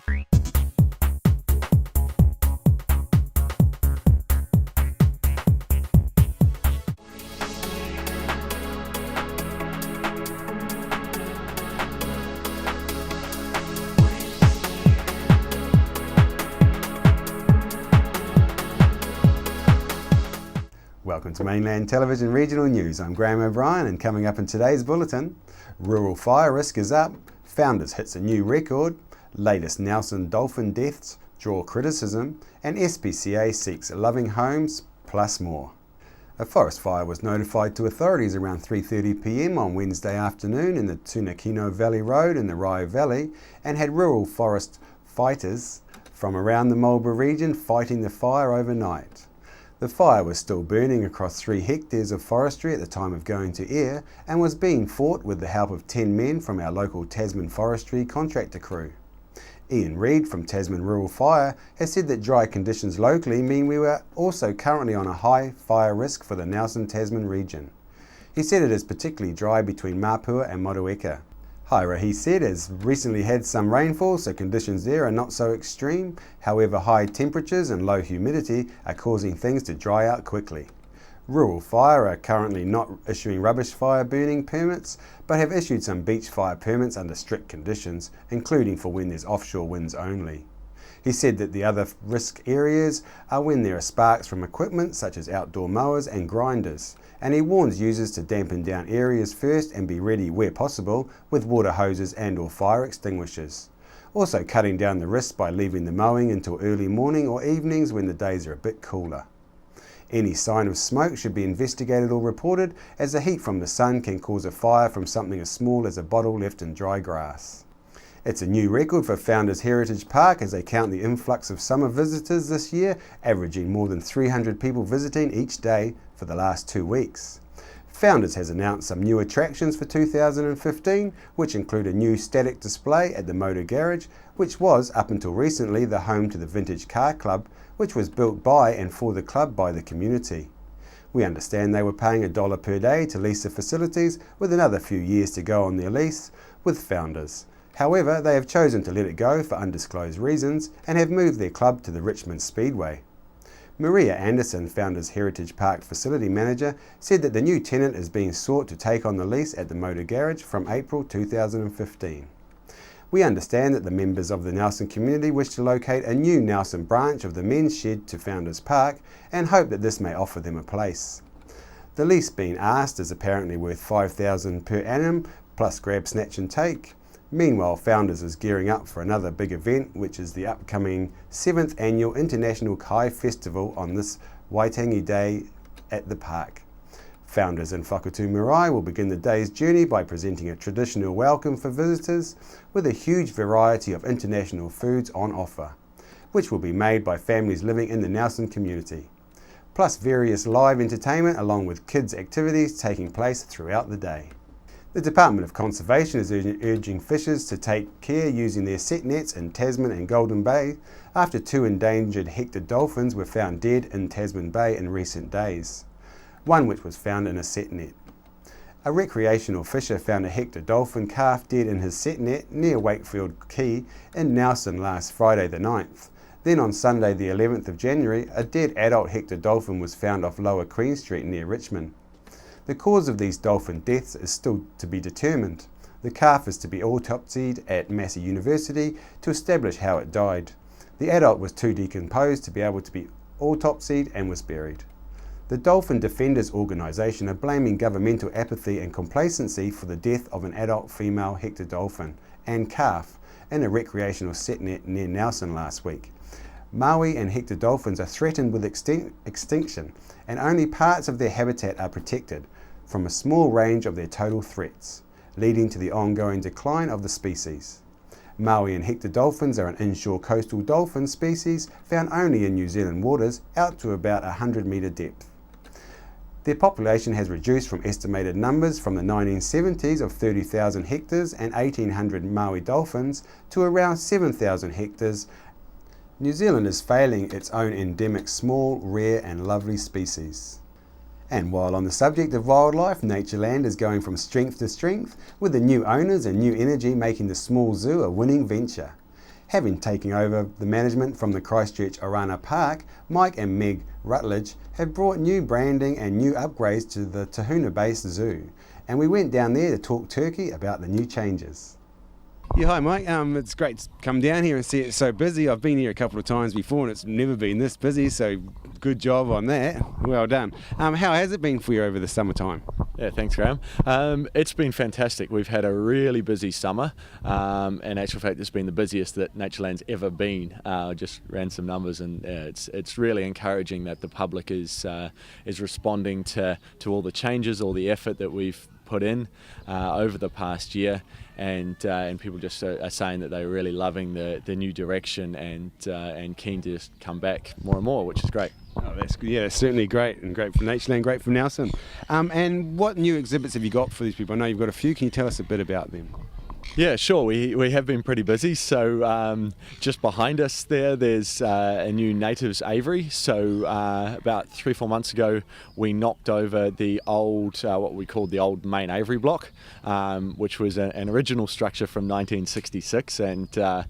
Welcome to Mainland Television Regional News. I'm Graham O'Brien, and coming up in today's bulletin, rural fire risk is up, Founders hits a new record, latest Nelson dolphin deaths draw criticism, and SPCA seeks loving homes, plus more. A forest fire was notified to authorities around 3:30 p.m. on Wednesday afternoon in the Tunakino Valley Road in the Rai Valley, and had rural forest fighters from around the Marlborough region fighting the fire overnight. The fire was still burning across 3 hectares of forestry at the time of going to air, and was being fought with the help of 10 men from our local Tasman Forestry contractor crew. Ian Reid from Tasman Rural Fire has said that dry conditions locally mean we are also currently on a high fire risk for the Nelson Tasman region. He said it is particularly dry between Mapua and Motueka. Haira, he said, has recently had some rainfall, so conditions there are not so extreme. However, high temperatures and low humidity are causing things to dry out quickly. Rural Fire are currently not issuing rubbish fire burning permits, but have issued some beach fire permits under strict conditions, including for when there's offshore winds only. He said that the other risk areas are when there are sparks from equipment such as outdoor mowers and grinders, and he warns users to dampen down areas first and be ready where possible with water hoses and/or fire extinguishers. Also cutting down the risk by leaving the mowing until early morning or evenings when the days are a bit cooler. Any sign of smoke should be investigated or reported, as the heat from the sun can cause a fire from something as small as a bottle left in dry grass. It's a new record for Founders Heritage Park as they count the influx of summer visitors this year, averaging more than 300 people visiting each day for the last 2 weeks. Founders has announced some new attractions for 2015, which include a new static display at the Motor Garage, which was, up until recently, the home to the Vintage Car Club, which was built by and for the club by the community. We understand they were paying $1 per day to lease the facilities, with another few years to go on their lease with Founders. However, they have chosen to let it go for undisclosed reasons and have moved their club to the Richmond Speedway. Maria Anderson, Founders Heritage Park Facility Manager, said that the new tenant is being sought to take on the lease at the Motor Garage from April 2015. We understand that the members of the Nelson community wish to locate a new Nelson branch of the men's shed to Founders Park and hope that this may offer them a place. The lease being asked is apparently worth $5,000 per annum plus grab, snatch and take. Meanwhile, Founders is gearing up for another big event, which is the upcoming 7th Annual International Kai Festival on this Waitangi Day at the park. Founders in Whakatu Marae will begin the day's journey by presenting a traditional welcome for visitors with a huge variety of international foods on offer, which will be made by families living in the Nelson community, plus various live entertainment along with kids' activities taking place throughout the day. The Department of Conservation is urging fishers to take care using their set nets in Tasman and Golden Bay after 2 endangered Hector dolphins were found dead in Tasman Bay in recent days, one which was found in a set net. A recreational fisher found a Hector dolphin calf dead in his set net near Wakefield Quay in Nelson last Friday the 9th. Then on Sunday the 11th of January, a dead adult Hector dolphin was found off Lower Queen Street near Richmond. The cause of these dolphin deaths is still to be determined. The calf is to be autopsied at Massey University to establish how it died. The adult was too decomposed to be able to be autopsied and was buried. The Dolphin Defenders Organisation are blaming governmental apathy and complacency for the death of an adult female Hector dolphin and calf in a recreational set net near Nelson last week. Maui and Hector dolphins are threatened with extinction, and only parts of their habitat are protected from a small range of their total threats, leading to the ongoing decline of the species. Maui and Hector dolphins are an inshore coastal dolphin species found only in New Zealand waters out to about 100-metre depth. Their population has reduced from estimated numbers from the 1970s of 30,000 hectares and 1,800 Maui dolphins to around 7,000 hectares. New Zealand is failing its own endemic small, rare and lovely species. And while on the subject of wildlife, Natureland is going from strength to strength, with the new owners and new energy making the small zoo a winning venture. Having taken over the management from the Christchurch Orana Park, Mike and Meg Rutledge have brought new branding and new upgrades to the Tahuna-based zoo. And we went down there to talk turkey about the new changes. Yeah, hi Mike. It's great to come down here and see it so busy. I've been here a couple of times before and it's never been this busy, so good job on that. Well done. How has it been for you over the summertime? Yeah, thanks Graham. It's been fantastic. We've had a really busy summer. In actual fact, it's been the busiest that Natureland's ever been. Just ran some numbers, and it's really encouraging that the public is responding to all the changes, all the effort that we've put in over the past year, and people just are saying that they're really loving the new direction and keen to just come back more and more, which is great. Oh, that's good. Yeah, certainly great, and great from Natureland, great from Nelson. And what new exhibits have you got for these people? I know you've got a few. Can you tell us a bit about them? Yeah, sure. We have been pretty busy. So just behind us there's a new natives aviary. So about 3-4 months ago, we knocked over the old, what we called the old main aviary block, which was an original structure from 1966, and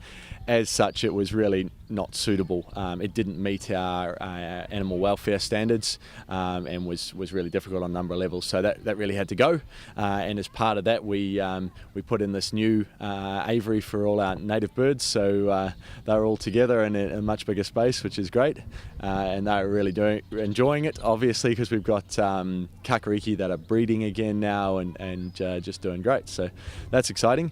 as such, it was really not suitable. It didn't meet our animal welfare standards, and was really difficult on a number of levels. So that really had to go. And as part of that, we put in this new aviary for all our native birds. So they're all together in a much bigger space, which is great. And they're really enjoying it, obviously, because we've got kakariki that are breeding again now and just doing great. So that's exciting.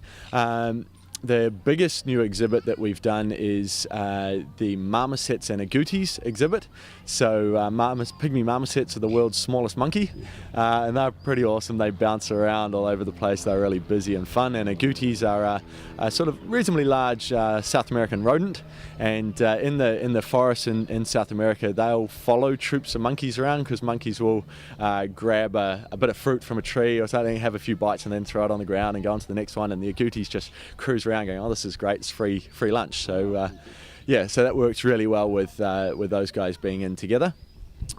The biggest new exhibit that we've done is the marmosets and agoutis exhibit. So pygmy marmosets are the world's smallest monkey, and they're pretty awesome. They bounce around all over the place. They're really busy and fun. And agoutis are a sort of reasonably large South American rodent, and in the forests in South America, they'll follow troops of monkeys around, because monkeys will grab a bit of fruit from a tree or something, have a few bites, and then throw it on the ground and go on to the next one. And the agoutis just cruise around going, oh, this is great, it's free lunch. So so that works really well with those guys being in together.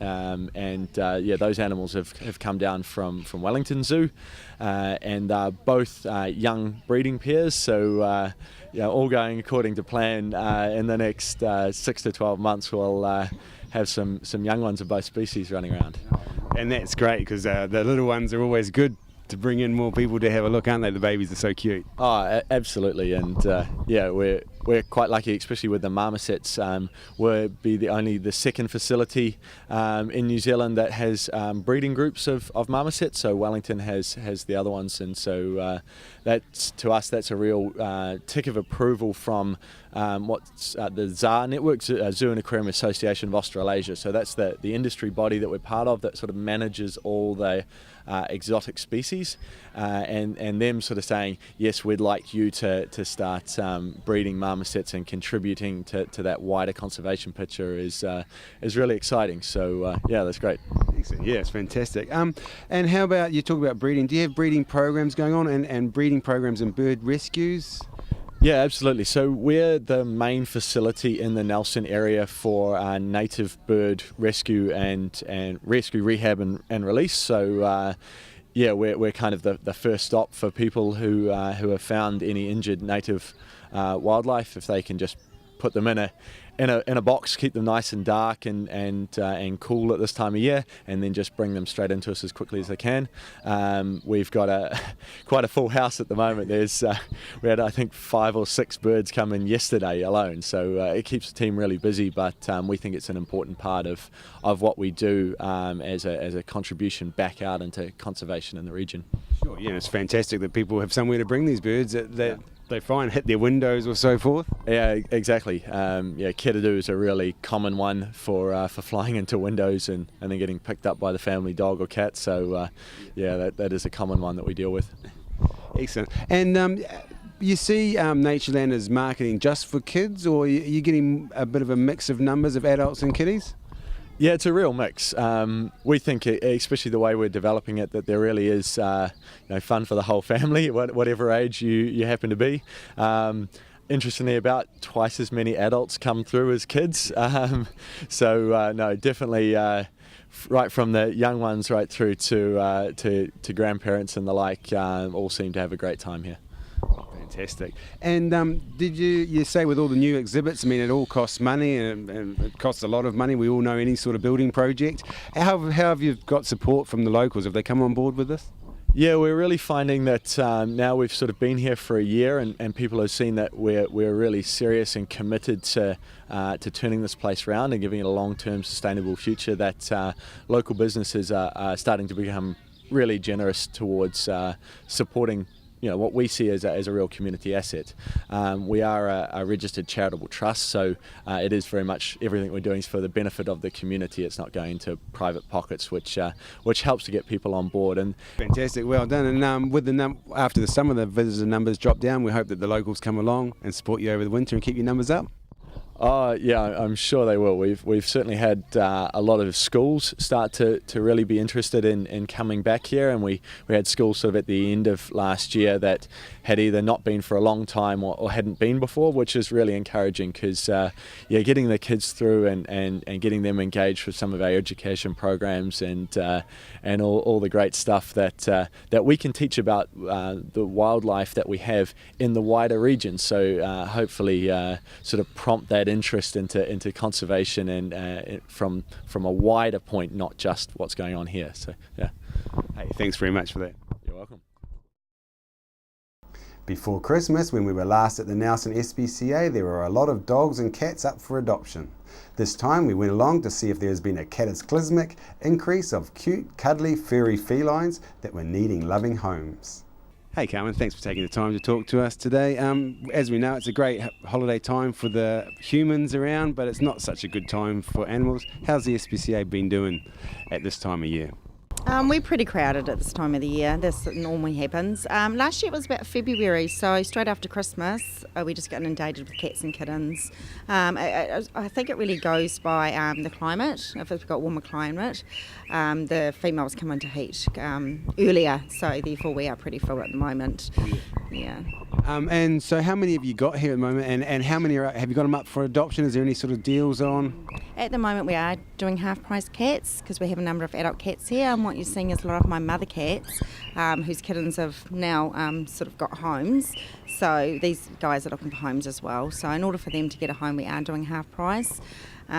Those animals have come down from Wellington Zoo, and they're both young breeding pairs, so all going according to plan. In the next 6 to 12 months we'll have some young ones of both species running around. And that's great, because the little ones are always good to bring in more people to have a look, aren't they? The babies are so cute. Oh, absolutely. And we're quite lucky, especially with the marmosets. We'll be the second facility in New Zealand that has breeding groups of marmosets. So Wellington has the other ones, and so that's, to us, that's a real tick of approval from what's the ZAR Network, Zoo and Aquarium Association of Australasia. So that's the industry body that we're part of, that sort of manages all the exotic species, and them sort of saying, yes, we'd like you to start breeding marmosets and contributing to that wider conservation picture is really exciting. So that's great. Excellent. Yeah, it's fantastic. And how about, you talk about breeding, do you have breeding programs going on and breeding programs and bird rescues? Yeah, absolutely. So we're the main facility in the Nelson area for native bird rescue and rescue, rehab and release. So we're kind of the first stop for people who have found any injured native wildlife. If they can just put them in a box, keep them nice and dark and cool at this time of year, and then just bring them straight into us as quickly as they can. We've got quite a full house at the moment. We had, I think, 5 or 6 birds come in yesterday alone, so it keeps the team really busy, but we think it's an important part of what we do as a contribution back out into conservation in the region. Sure, yeah, it's fantastic that people have somewhere to bring these birds that they find hit their windows or so forth. Yeah, exactly. Kididoo is a really common one for flying into windows and then getting picked up by the family dog or cat. So that is a common one that we deal with. Excellent. And you see Natureland as marketing just for kids, or are you getting a bit of a mix of numbers of adults and kiddies? Yeah, it's a real mix. We think, especially the way we're developing it, that there really is fun for the whole family, whatever age you happen to be. Interestingly, about twice as many adults come through as kids. Definitely right from the young ones right through to grandparents and the like, all seem to have a great time here. Fantastic. And did you say with all the new exhibits, I mean, it all costs money and it costs a lot of money. We all know any sort of building project. How have you got support from the locals? Have they come on board with this? Yeah, we're really finding that now we've sort of been here for a year and people have seen that we're really serious and committed to turning this place around and giving it a long-term sustainable future, that local businesses are starting to become really generous towards supporting what we see as a real community asset. We are a registered charitable trust, so it is very much everything we're doing is for the benefit of the community. It's not going to private pockets, which helps to get people on board. And fantastic, well done. And with after the summer, the visitor numbers drop down. We hope that the locals come along and support you over the winter and keep your numbers up. Oh yeah, I'm sure they will. We've certainly had a lot of schools start to really be interested in coming back here, and we had schools sort of at the end of last year that had either not been for a long time or hadn't been before, which is really encouraging because getting the kids through and getting them engaged with some of our education programs and all the great stuff that we can teach about the wildlife that we have in the wider region. So hopefully sort of prompt that interest into conservation and from a wider point, not just what's going on here. So yeah. Hey, thanks very much for that. You're welcome. Before Christmas, when we were last at the Nelson SPCA, there were a lot of dogs and cats up for adoption. This time we went along to see if there has been a cataclysmic increase of cute, cuddly, furry felines that were needing loving homes. Hey Carmen, thanks for taking the time to talk to us today. As we know, it's a great holiday time for the humans around, but it's not such a good time for animals. How's the SPCA been doing at this time of year? We're pretty crowded at this time of the year. This normally happens. Last year it was about February, so straight after Christmas we just got inundated with cats and kittens. I think it really goes by the climate. If we've got warmer climate, the females come into heat earlier, so therefore we are pretty full at the moment. Yeah. And so how many have you got here at the moment, and how many have you got them up for adoption? Is there any sort of deals on? At the moment we are doing half price cats because we have a number of adult cats here, and what you're seeing is a lot of my mother cats whose kittens have now sort of got homes. So these guys are looking for homes as well. So in order for them to get a home, we are doing half price. We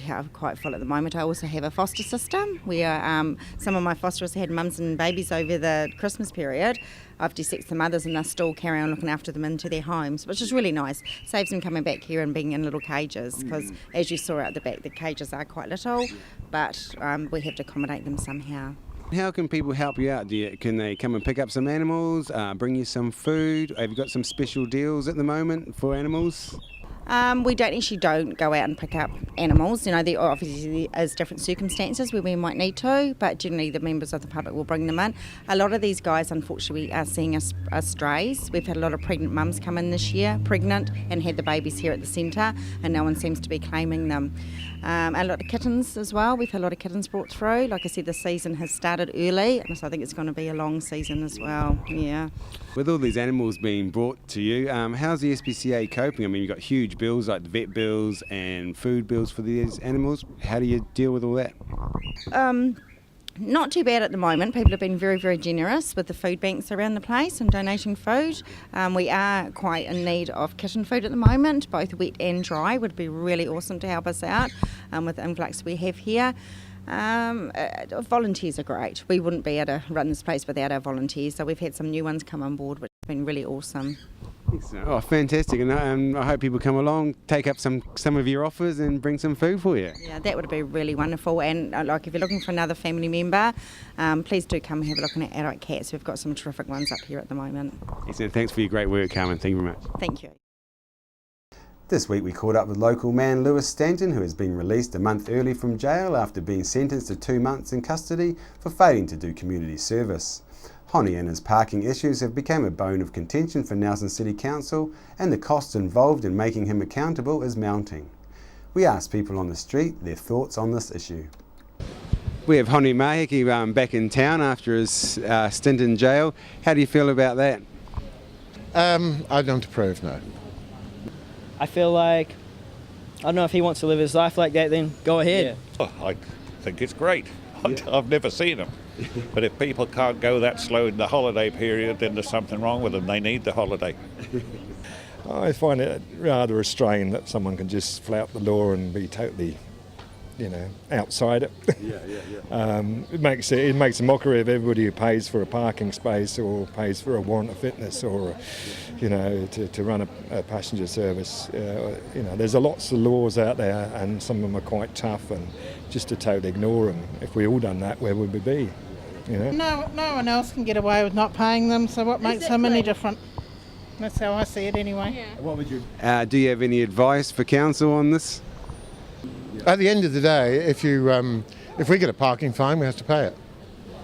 are quite full at the moment. I also have a foster system where some of my fosterers had mums and babies over the Christmas period. I've de-sexed the mothers and they're still carry on looking after them into their homes, which is really nice. Saves them coming back here and being in little cages because, as you saw out the back, the cages are quite little, but we have to accommodate them somehow. How can people help you out? Can they come and pick up some animals, bring you some food? Have you got some special deals at the moment for animals? We don't go out and pick up animals. There obviously is different circumstances where we might need to, but generally the members of the public will bring them in. A lot of these guys, unfortunately, are seeing us strays. We've had a lot of pregnant mums come in this year, pregnant, and had the babies here at the centre, and no one seems to be claiming them. A lot of kittens as well. We've had a lot of kittens brought through. Like I said, the season has started early, so I think it's going to be a long season as well. Yeah. With all these animals being brought to you, how's the SPCA coping? I mean, you've got huge bills like the vet bills and food bills for these animals. How do you deal with all that? Not too bad at the moment. People have been very, very generous with the food banks around the place and donating food. We are quite in need of kitten food at the moment, both wet and dry. Would be really awesome to help us out with the influx we have here. Volunteers are great. We wouldn't be able to run this place without our volunteers, so we've had some new ones come on board, which has been really awesome. Oh, fantastic. And I hope people come along, take up some of your offers and bring some food for you. Yeah, that would be really wonderful. And if you're looking for another family member, please do come and have a look at adult cats. We've got some terrific ones up here at the moment. Excellent. Thanks for your great work, Carmen. Thank you very much. Thank you. This week we caught up with local man Lewis Stanton, who has been released a month early from jail after being sentenced to 2 months in custody for failing to do community service. Honi and his parking issues have become a bone of contention for Nelson City Council, and the costs involved in making him accountable is mounting. We asked people on the street their thoughts on this issue. We have Honi Maheki back in town after his stint in jail. How do you feel about that? I don't approve, no. I feel like, I don't know, if he wants to live his life like that, then go ahead. Oh, I think it's great. I've never seen him. But if people can't go that slow in the holiday period, then there's something wrong with them. They need the holiday. I find it rather restrained that someone can just flout the law and be totally, outside it. It makes a mockery of everybody who pays for a parking space or pays for a warrant of fitness or, to run a passenger service. There's lots of laws out there, and some of them are quite tough, and just to totally ignore them. If we all done that, where would we be? No one else can get away with not paying them, so what makes them any different? That's how I see it anyway. Yeah. What would you? Do you have any advice for council on this? At the end of the day, if we get a parking fine, we have to pay it.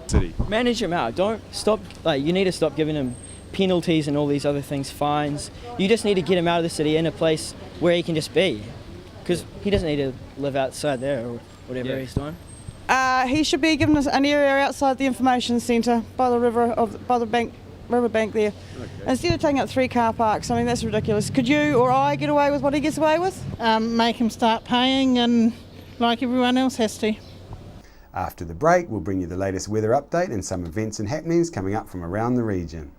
City. Manage them out. Don't stop. You need to stop giving them penalties and all these other things, fines. You just need to get him out of the city in a place where he can just be, because he doesn't need to live outside there or whatever he's doing. He should be given an area outside the information centre by the riverbank there. Okay. Instead of taking up 3 car parks, I mean, that's ridiculous. Could you or I get away with what he gets away with? Make him start paying, and like everyone else has to. After the break, we'll bring you the latest weather update and some events and happenings coming up from around the region.